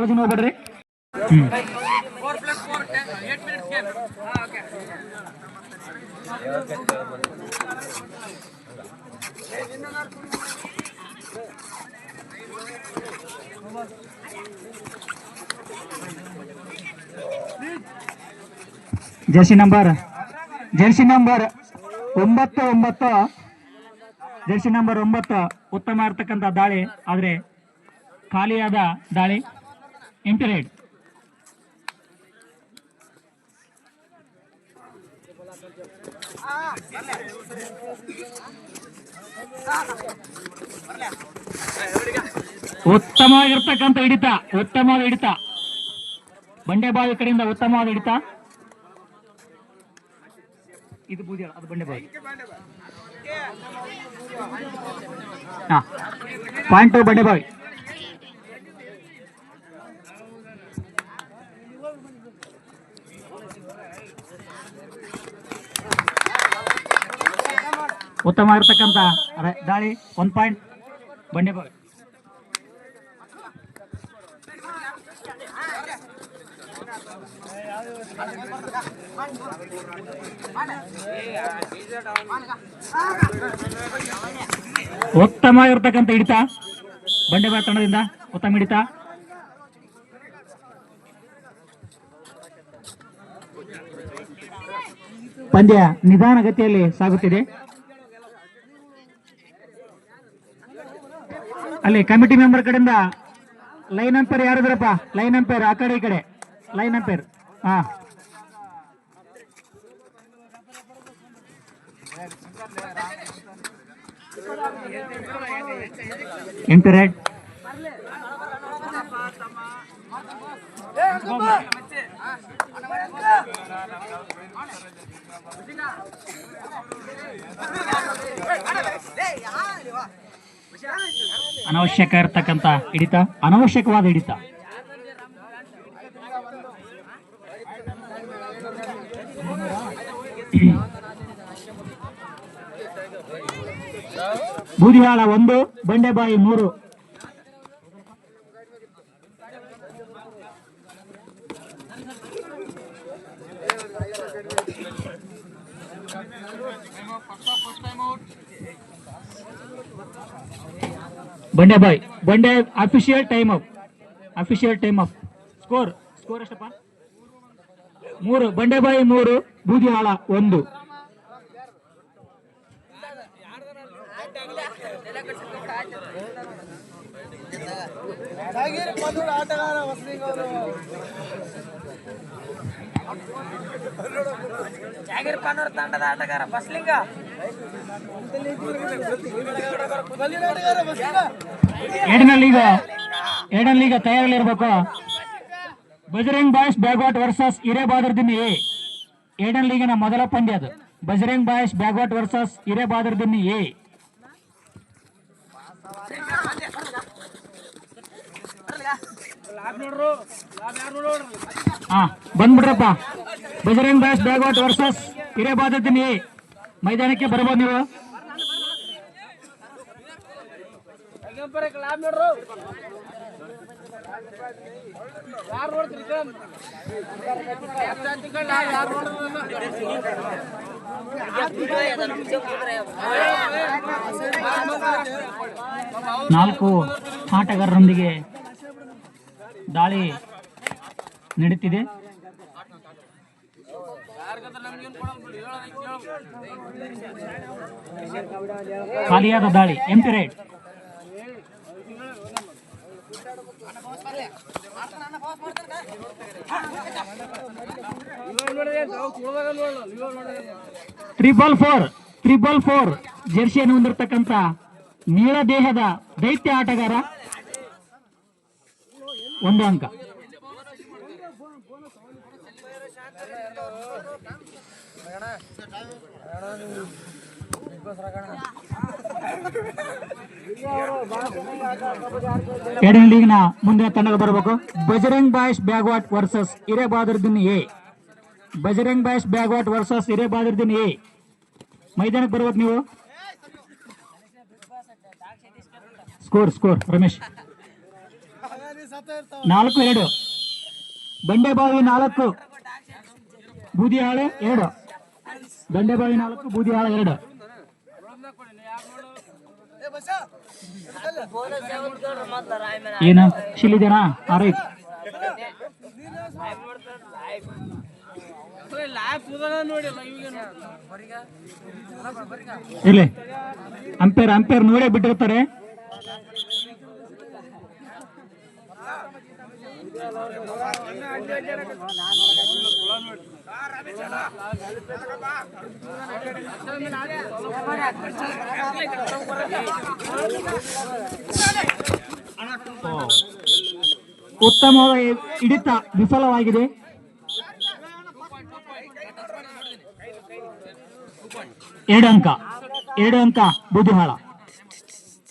ಬಹಳ ಜನ ಹೋಗ್ಬೇಡ್ರಿ. ಜರ್ಸಿ ನಂಬರ್ 9 ಉತ್ತಮ ಇರ್ತಕ್ಕಂಥ ದಾಳಿ, ಆದರೆ ಖಾಲಿಯಾದ ದಾಳಿ. Empty ride. ಉತ್ತಮವಾಗಿರ್ತಕ್ಕಂಥ ಹಿಡಿತ ಬಂಡೆಬಾವಿ ಕಡೆಯಿಂದ ಉತ್ತಮವಾದ ಹಿಡಿತ. ಇದು ಬೂದಿಯಾಳ, ಅದು ಬಂಡೆಬಾವಿ. ಪಾಯಿಂಟ್ ಬಂಡೆಬಾವಿ. ಉತ್ತಮ ಇರತಕ್ಕಂಥ ದಾಳಿ. 1 ಪಾಯಿಂಟ್ ಬಂಡೆಬಾವಿ. ಉತ್ತಮ ಇರತಕ್ಕಂಥ ಹಿಡಿತ ಬಂಡೆಬಾವಿ ತಂಡದಿಂದ. ಉತ್ತಮ ಹಿಡಿತ. ಪಂದ್ಯ ನಿಧಾನಗತಿಯಲ್ಲಿ ಸಾಗುತ್ತಿದೆ. ಅಲ್ಲಿ ಕಮಿಟಿ ಮೆಂಬರ್ ಕಡೆಯಿಂದ ಲೈನ್ ಅಂಪೈರ್ ಯಾರಿದ್ರಪ್ಪ? ಲೈನ್ ಅಂಪೈರ್ ಆ ಕಡೆ ಈ ಕಡೆ. Line umpire. ಹಾ, ಎಂಪೈರ್. ಅನವಶ್ಯಕ ಇರ್ತಕ್ಕಂಥ ಹಿಡಿತ, ಅನವಶ್ಯಕವಾದ ಹಿಡಿತ. ಬೂದಿಹಾಳ 1, ಬಂಡೆಬಾಯಿ 3. ಬಂಡೆ ಅಫಿಷಿಯಲ್ ಟೈಮ್ ಅಪ್. ಸ್ಕೋರ್ ಎಷ್ಟಪ್ಪ? 3. ಬಂಡೆಬಾಯಿ 3, ಬೂದಿಹಾಳ 1. ಜಾಗೀರ್ಪಾನೂರ್ ತಂಡದ ಆಟಗಾರ ಬಸ್ಲಿಂಗ. ಏಡನ್ ಲೀಗ ತಯಾರಲ್ಲಿರ್ಬೇಕು. Bajrang boys Bagwat versus Hirebadardin A. ಏಡನ್ ಲೀಗಿನ ಮೊದಲ ಪಂದ್ಯ ಅದು. Bajrang boys Bagwat versus Hirebadardin A. ಬಂದ್ಬಿಡ್ರಪ್ಪ. Bajrang boys Bagwat versus Hirebadardin A. ಮೈದಾನಕ್ಕೆ ಬರ್ಬೋದು ನೀವು. ನಾಲ್ಕು ಆಟಗಾರರೊಂದಿಗೆ ದಾಳಿ ನಡೀತಿದೆ. ಖಾಲಿಯಾದ ದಾಳಿ. Empty raid. ಟ್ರಿಬಲ್ ಫೋರ್ ಜೆರ್ಸಿಯನ್ನು ಹೊಂದಿರತಕ್ಕಂಥ ನೀಳ ದೇಹದ ದೈತ್ಯ ಆಟಗಾರ 1 ಅಂಕ. ಎರಡನೇ ಲೀಗ್ನ ಮುಂದಿನ ತಂಡಕ್ಕೆ ಬರಬೇಕು. Bajrang boys Bagwat versus Hirebadardin A. Bajrang boys Bagwat versus Hirebadardin A. ಮೈದಾನಕ್ಕೆ ಬರ್ಬೇಕು ನೀವು. ಸ್ಕೋರ್ ರಮೇಶ್. 4-2. ಬಂಡೆಬಾವಿ 4, ಬೂದಿಹಾಳ 2. ಬಂಡೆಬಾವಿ 4, ಬೂದಿಹಾಳ 2. ಏನ ಶಿಲಿದೇನಾ? ಆರೈತ್ ಇಲ್ಲಿ ಅಂಪೇರ್ ನೋಡೇ ಬಿಟ್ಟಿರ್ತಾರೆ. ಉತ್ತಮವಾದ ಹಿಡಿತ ವಿಫಲವಾಗಿದೆ. ಎರಡು ಅಂಕ ಬೂದಿಹಾಳ.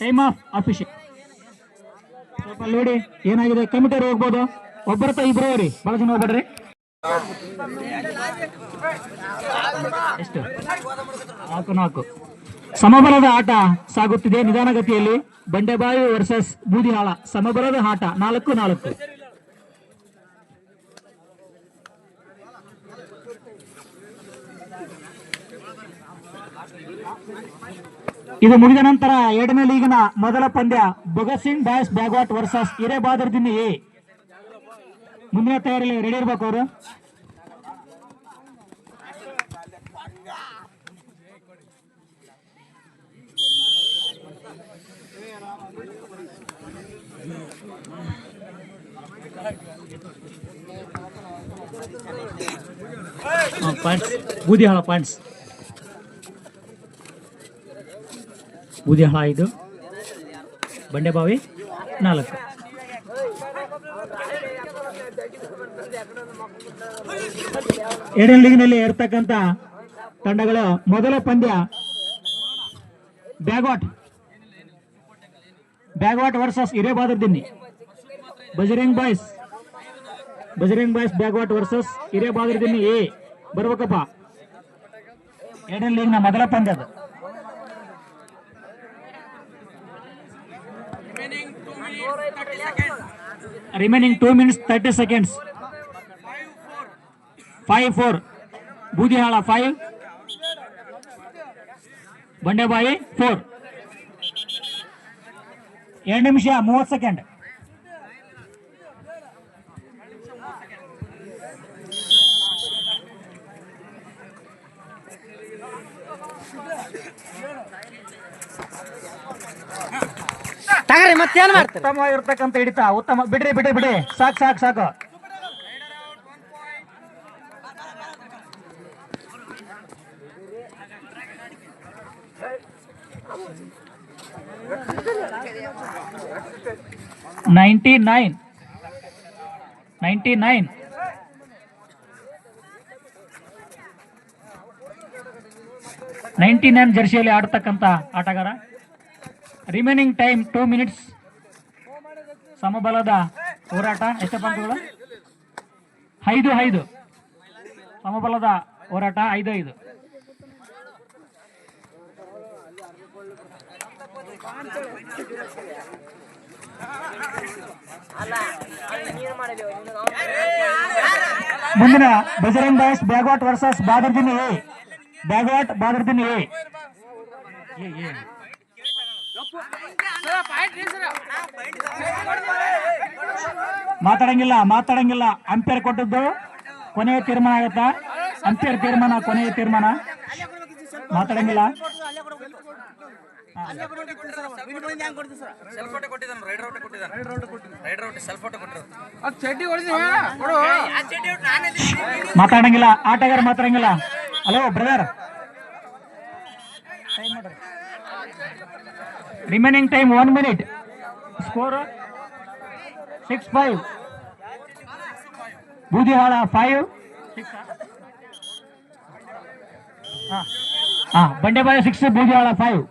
Time of official. ಸ್ವಲ್ಪ ನೋಡಿ ಏನಾಗಿದೆ. ಕಮಿಟರ್ ಹೋಗ್ಬೋದು. ಒಬ್ಬರ ಇಬ್ರು ಹೋಗ್ರಿ, ಬಹಳ ಜನ ಹೋಗ್ಬೇಡ್ರಿ. ಎಷ್ಟು? 4. ಸಮಬಲದ ಆಟ ಸಾಗುತ್ತಿದೆ ನಿಧಾನಗತಿಯಲ್ಲಿ. ಬಂಡೆಬಾವಿ ವರ್ಸಸ್ ಬೂದಿಹಾಳ ಸಮಬಲದ ಆಟ 4-4. ಇದು ಮುಗಿದ ನಂತರ 2ನೇ ಲೀಗಿನ ಮೊದಲ ಪಂದ್ಯ Bhagat Singh boys Bagwat versus Hirebadardin A. ಮುಂದಿನ ತಯಾರಿಯಲ್ಲಿ ರೆಡಿ ಇರ್ಬೇಕು ಅವರು. ಬೂದಿಹಾಳ ಪಾಯಿಂಟ್ಸ್. ಬೂದಿಹಾಳ 5, ಬಂಡೆಬಾವಿ 4. ಎರಡನೇ ಲೀಗ್ನಲ್ಲಿ ಇರ್ತಕ್ಕಂಥ ತಂಡಗಳ ಮೊದಲ ಪಂದ್ಯ Bagwat versus Hirebadardin. Bajrang boys Bagwat versus Hirebadardin A. ಬರ್ಬೇಕಪ್ಪ. ಎರಡನೇ ಲೀಗ್ನ ಮೊದಲ ಪಂದ್ಯ ಅದು. Remaining 2 minutes 30 seconds. 5-4. Budihal 5, Bandebavi 4. 2 ನಿಮಿಷ 30 ಸೆಕೆಂಡ್. ಮತ್ತೇನ್ ಮಾಡ್ತಾರೆ? ಉತ್ತಮವಾಗಿರ್ತಕ್ಕಂಥ ಹಿಡಿತ. ಉತ್ತಮ. ಬಿಡ್ರಿ ಸಾಕು. $99. 99 ಜರ್ಸಿಯಲ್ಲಿ ಆಡ್ತಕ್ಕಂಥ ಆಟಗಾರ. Remaining time 2 minutes. ಸಮಬಲದ ಹೋರಾಟ. ಎಷ್ಟು ಪಂದ್ಯಗಳು? 5-5. ಸಮಬಲದ ಹೋರಾಟ 5-5. ಮುಂದಿನ Bajrang boys Bagwat versus Badardin A. Badardin A. ಮಾತಾಡಂಗಿಲ್ಲ. ಅಂಪೇರ್ ಕೊಟ್ಟದ್ದು ಕೊನೆಯ ತೀರ್ಮಾನ ಆಗತ್ತಾ? ಅಂಪೇರ್ ತೀರ್ಮಾನ ಕೊನೆಯ ತೀರ್ಮಾನ. ಮಾತಾಡಂಗಿಲ್ಲ. ಮಾತಾಡಂಗಿಲ್ಲ. ಆಟಗಾರ ಮಾತಾಡಂಗಿಲ್ಲ. Hello brother. Remaining time 1 minute. Score 6-5. Budihal 5. Bandebavi 6, Budihal 5.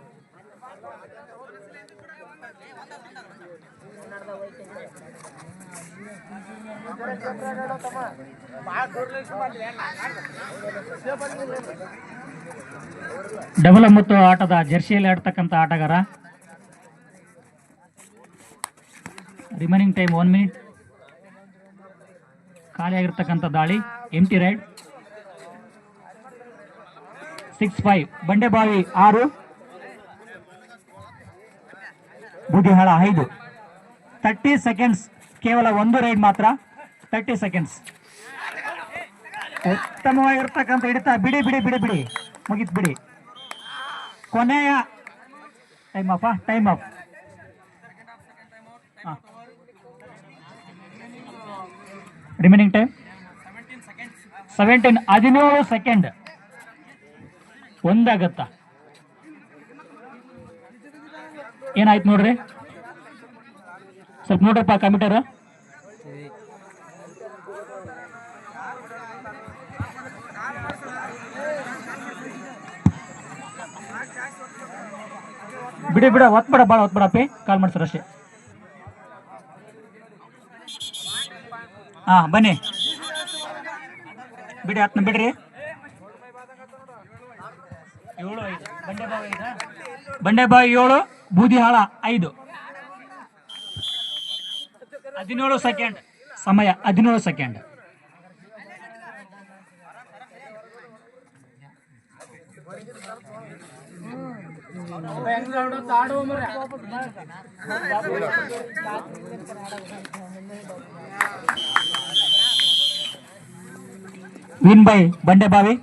Double ಮತ್ತು ಆಟದ ಜರ್ಸಿಯಲ್ಲಿ ಆಡ್ತಕ್ಕಂಥ ಆಟಗಾರ. Remaining time 1 minute. ಖಾಲಿಯಾಗಿರ್ತಕ್ಕಂಥ ದಾಳಿ ಎಂಟಿ ರೈಡ್. 6-5 ಬಂಡೆಬಾವಿ 6 ಬೂದಿಹಾಳ 5. 30 ಸೆಕೆಂಡ್ಸ್, ಕೇವಲ ಒಂದು ರೈಡ್ ಮಾತ್ರ. 30 ಸೆಕೆಂಡ್ಸ್. ಉತ್ತಮವಾಗಿರ್ತಕ್ಕಂಥ ಹಿಡಿತ. ಬಿಡಿ ಬಿಡಿ ಬಿಡಿ ಬಿಡಿ ಮುಗಿತ್ ಬಿಡಿ. ಕೊನೆಯ time off. Time off. Remaining time 17 17 second. ಒಂದಾಗತ್ತ. ಏನಾಯ್ತು ನೋಡ್ರಿ, ಸ್ವಲ್ಪ ನೋಡ್ರಪ್ಪ ಕಂಪ್ಯೂಟರ್. ಬಿಡಿ ಬಿಡ, ಒತ್ಬೇಡ, ಭಾಳ ಒತ್ಬೇಡಪ್ಪಿ, ಕಾಲ್ ಮಾಡ್ಸರ ಅಷ್ಟೇ. ಹಾ ಬನ್ನಿ ಬಿಡಿ, ಹತ್ನ ಬಿಡ್ರಿ. 7-5 ಬಂಡೆಬಾವಿ 7 ಬೂದಿಹಾಳ 5. 17 ಸೆಕೆಂಡ್ ಸಮಯ. 17 ಸೆಕೆಂಡ್. Win by ಬಂಡೆಬಾವಿ.